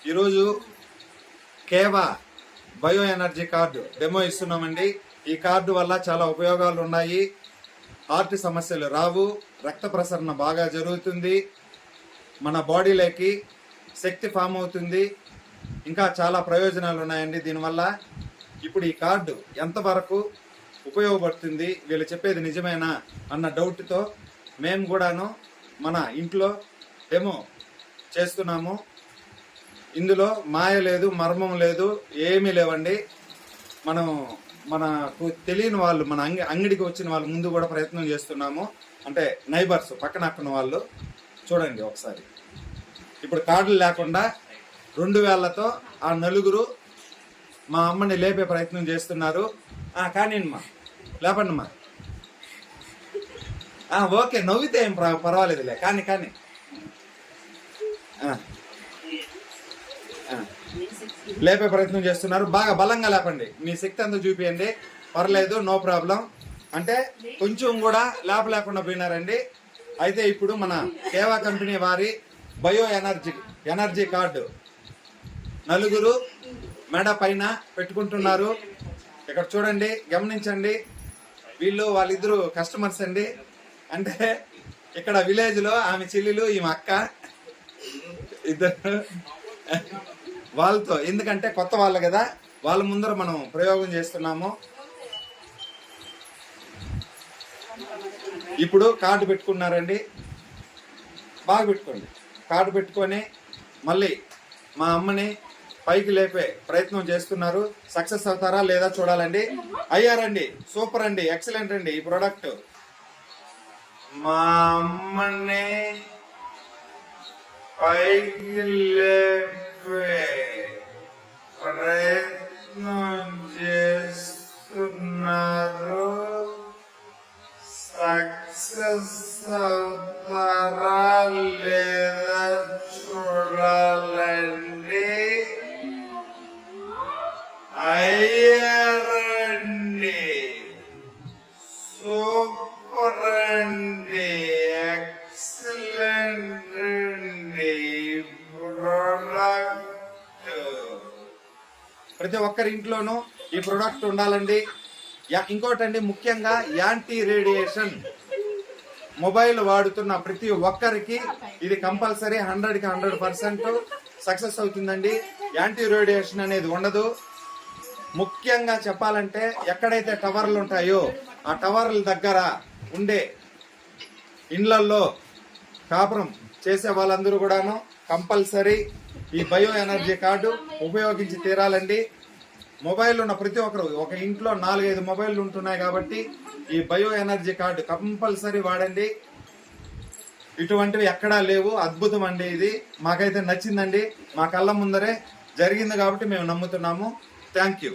ఈరోజు కేవా bio energy card demo ఇస్తున్నామండి. ఈ కార్డు వల్ల చాలా ఉపయోగాలు ఉన్నాయి. హార్ట్ సమస్యలు రావు, రక్త ప్రసరణ బాగా జరుగుతుంది, మన బాడీలోకి శక్తి ఫామ్ అవుతుంది, ఇంకా చాలా ప్రయోజనాలు ఉన్నాయండి దీనివల్ల. ఇప్పుడు ఈ కార్డు ఎంతవరకు ఉపయోగపడుతుంది, వీళ్ళు చెప్పేది నిజమేనా అన్న డౌట్తో మేము కూడాను మన ఇంట్లో డెమో చేస్తున్నాము. ఇందులో మాయ లేదు, మర్మం లేదు, ఏమీ లేవండి. మనకు తెలియని వాళ్ళు, మన అంగడికి వచ్చిన వాళ్ళు ముందు కూడా ప్రయత్నం చేస్తున్నాము. అంటే నైబర్స్ పక్కన అక్కన వాళ్ళు చూడండి ఒకసారి. ఇప్పుడు కార్డులు లేకుండా 2 వేళ్లతో ఆ నలుగురు మా అమ్మని లేపే ప్రయత్నం చేస్తున్నారు. కానిమ్మా, లేపండిమ్మా. ఓకే, నవ్వితే ఏం పర్వాలేదులే, కానీ లేపే ప్రయత్నం చేస్తున్నారు. బాగా బలంగా లేపండి, మీ శక్తి అంతా చూపియండి, పర్లేదు, నో ప్రాబ్లం. అంటే కొంచెం కూడా లేపలేకుండా పోయినారండి. అయితే ఇప్పుడు మన కేవా కంపెనీ వారి బయో ఎనర్జీ కార్డు నలుగురు మెడ పైన పెట్టుకుంటున్నారు. ఇక్కడ చూడండి, గమనించండి. వాళ్ళిద్దరు కస్టమర్స్ అండి. అంటే ఇక్కడ విలేజ్ లో ఆమె చెల్లెలు, ఈమె అక్క, ఇద్దరు వాళ్ళతో, ఎందుకంటే కొత్త వాళ్ళు కదా, వాళ్ళ ముందర మనం ప్రయోగం చేస్తున్నాము. ఇప్పుడు కార్డు పెట్టుకున్నారండి, బాగా పెట్టుకోండి. కార్డు పెట్టుకొని మళ్ళీ మా అమ్మని పైకి లేపే ప్రయత్నం చేస్తున్నారు. సక్సెస్ అవుతారా లేదా చూడాలండి. అయ్యారండి, సూపర్ అండి, ఎక్సలెంట్ అండి ఈ ప్రోడక్ట్. మా అమ్మని పైకి లేపే ప్రయత్నం చేస్తున్నారు. సక్సెస్ అవుతారా లేదా చూడాలండి. అయ్యారండి, సూపర్ అండి, ఎక్సలెంట్ అండి ప్రోడక్ట్. ప్రతి ఒక్కరి ఇంట్లోనూ ఈ ప్రోడక్ట్ ఉండాలండి. ఇంకోటండి, ముఖ్యంగా యాంటీ రేడియేషన్ మొబైల్ వాడుతున్న ప్రతి ఒక్కరికి ఇది కంపల్సరీ 100కి 100% సక్సెస్ అవుతుందండి. యాంటీ రేడియేషన్ అనేది ఉండదు. ముఖ్యంగా చెప్పాలంటే ఎక్కడైతే టవర్లు ఉంటాయో ఆ టవర్ల దగ్గర ఉండే ఇండ్లల్లో కాపురం చేసే వాళ్ళందరూ కూడాను కంపల్సరీ ఈ బయో ఎనర్జీ కార్డు ఉపయోగించి తీరాలండి. మొబైల్ ఉన్న ప్రతి ఒక్కరు, ఒక ఇంట్లో 4-5 మొబైల్లు ఉంటున్నాయి కాబట్టి ఈ బయో ఎనర్జీ కార్డు కంపల్సరీ వాడండి. ఇటువంటివి ఎక్కడా లేవు. అద్భుతం అండి ఇది. మాకైతే నచ్చిందండి. మా కళ్ళ ముందరే జరిగింది కాబట్టి మేము నమ్ముతున్నాము. Thank you.